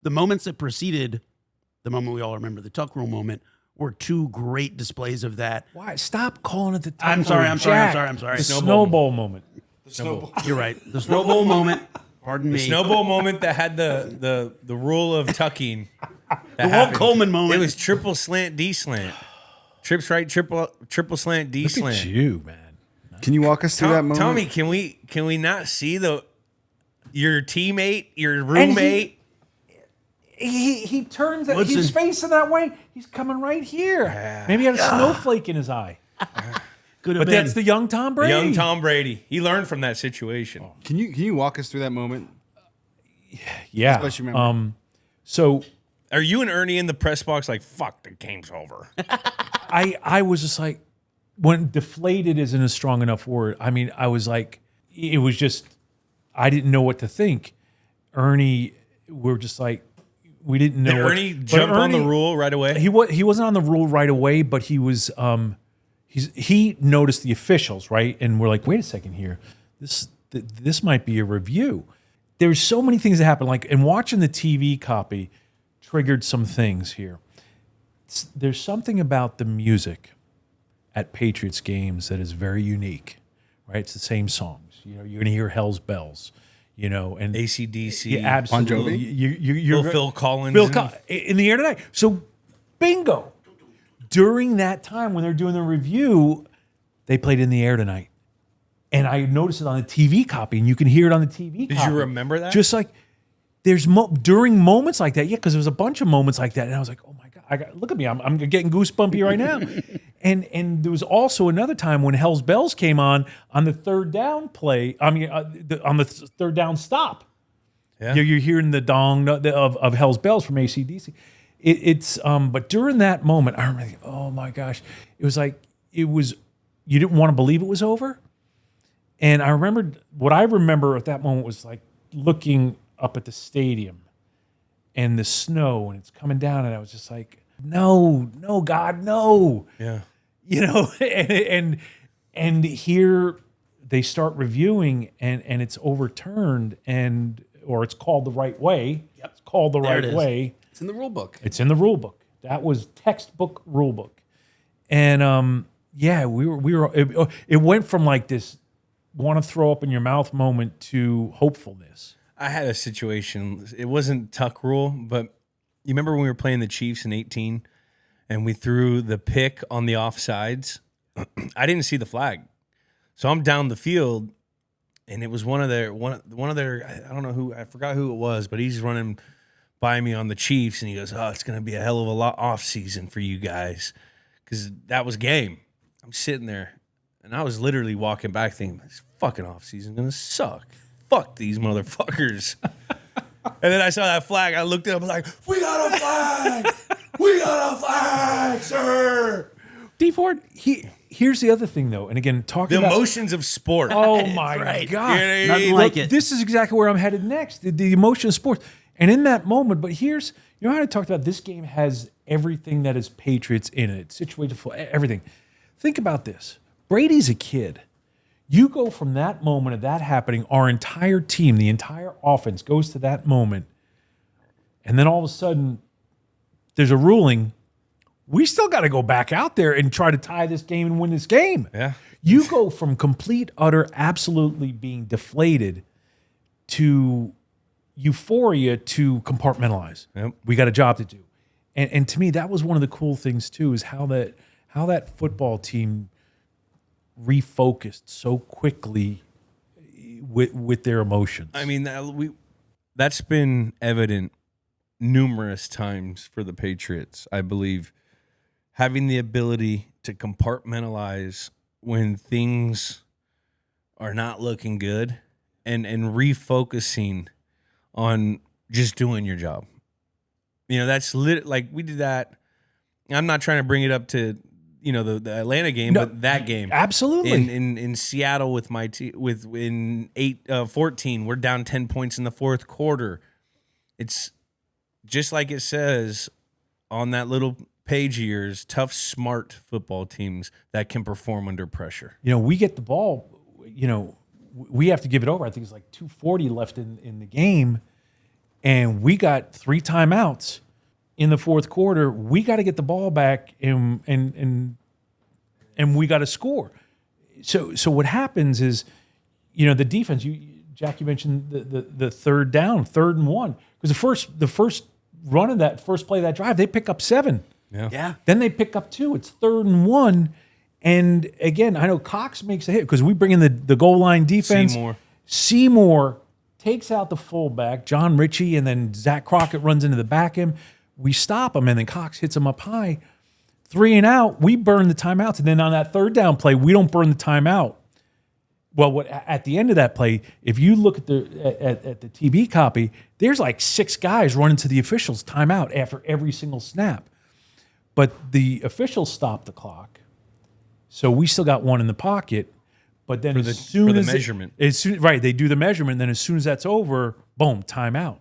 the moments that preceded the moment we all remember, the tuck rule moment, were two great displays of that. Why? Stop calling it the tuck I'm sorry. rule, I'm sorry. Jack. I'm sorry. The snowball moment. You're right. The snowball moment. Pardon me. The snowball moment that had the rule of tucking. The Walt Coleman moment. It was triple slant, D slant. Trips right, triple slant, D Look slant. at you, man. Can you walk us through that moment? Tommy, can we not see your teammate, your roommate? He turns. Listen. He's facing that way. He's coming right here. Maybe he had a snowflake in his eye. Could have But been. that's the young Tom Brady. Young Tom Brady. He learned from that situation. Can you walk us through that moment? Yeah. Especially remember. So Are you and Ernie in the press box like, fuck, the game's over? I was just like, when deflated isn't a strong enough word. I mean, I was like, it was just, I didn't know what to think. Ernie, we're just like, we didn't know. Did Ernie jump on the rule right away? He wasn't on the rule right away, but he was. He noticed the officials, right, and we're like, wait a second here, this might be a review. There's so many things that happen, like, and watching the TV copy triggered some things here. There's something about the music at Patriots games that is very unique, right? It's the same songs. You know, you're gonna hear Hell's Bells. You know, and AC/DC, yeah, absolutely. Bon Jovi? You're Phil Collins, in the air tonight. So, bingo. During that time when they're doing the review, they played In the Air Tonight, and I noticed it on the TV copy, and you can hear it on the TV. Did copy. you remember that? Just like there's during moments like that, yeah, because there was a bunch of moments like that, and I was like, oh my god, look at me, I'm getting goosebumpy right now. And there was also another time when Hell's Bells came on the third down play. I mean, on the third down stop. Yeah. You're hearing the dong of Hell's Bells from AC/DC. But during that moment, I remember thinking, oh my gosh, it was like, you didn't want to believe it was over. And I remembered, what I remember at that moment was like looking up at the stadium and the snow, and it's coming down, and I was just like, no, God, no. Yeah. You know, and here they start reviewing, and it's overturned, or it's called the right way. Yep. It's called the right way. It's in the rule book. It's in the rule book. That was textbook rule book. And yeah, we were it went from like this want to throw up in your mouth moment to hopefulness. I had a situation. It wasn't tuck rule, but you remember when we were playing the Chiefs in 18 and we threw the pick on the offsides? I didn't see the flag. So I'm down the field, and it was one of their I don't know who, I forgot who it was, but he's running by me on the Chiefs, and he goes, oh, it's going to be a hell of a lot off season for you guys, because that was game. I'm sitting there, and I was literally walking back thinking, this fucking off season going to suck. Fuck these motherfuckers. And then I saw that flag. I looked at him like, we got a flag. We got a flag, sir. D Ford, here's the other thing, though. And again, talking The about emotions of sport. oh my right. God. Yeah, Nothing like it. This is exactly where I'm headed next. The emotion of sports. And in that moment, but here's, you know how I talked about this game has everything that is Patriots in it. Situated for everything. Think about this. Brady's a kid. You go from that moment of that happening, our entire team, the entire offense goes to that moment, and then all of a sudden there's a ruling. We still got to go back out there and try to tie this game and win this game. Yeah. You go from complete, utter, absolutely being deflated to euphoria to compartmentalize. Yep. We got a job to do. And to me, that was one of the cool things too, is how that football team refocused so quickly with their emotions. I mean, that's been evident numerous times for the Patriots, I believe. Having the ability to compartmentalize when things are not looking good and refocusing on just doing your job. You know, that's like we did that. I'm not trying to bring it up to, you know, the Atlanta game, but that game. Absolutely. In Seattle with my team, in 14, we're down 10 points in the fourth quarter. It's just like it says on that little page of yours, tough, smart football teams that can perform under pressure. You know, we get the ball, you know, we have to give it over. I think it's like 2:40 left in the game. and we got 3 timeouts in the fourth quarter. We got to get the ball back, and we got to score. So what happens is, the defense. Jack, you mentioned the third down, 3rd and 1, because the first run of that first play of that drive, they pick up 7. Yeah. Then they pick up 2. It's 3rd and 1. And again, I know Cox makes a hit because we bring in the goal line defense. Seymour takes out the fullback, John Ritchie, and then Zach Crockett runs into the back of him. We stop him, and then Cox hits him up high. 3 and out, we burn the timeouts. And then on that 3rd down play, we don't burn the timeout. Well, at the end of that play, if you look at the TV copy, there's like 6 guys running to the officials timeout after every single snap. But the officials stopped the clock. So we still got 1 in the pocket, but then as soon as measurement, they do the measurement. And then as soon as that's over, boom, timeout.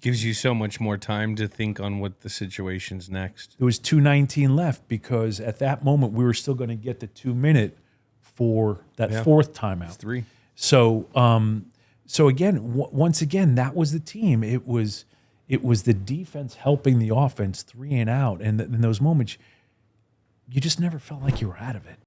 Gives you so much more time to think on what the situation's next. There was 2:19 left because at that moment we were still going to get the 2-minute for that 4th timeout. It's 3. So, again, once again, that was the team. It was the defense helping the offense 3 and out, and in those moments, you just never felt like you were out of it.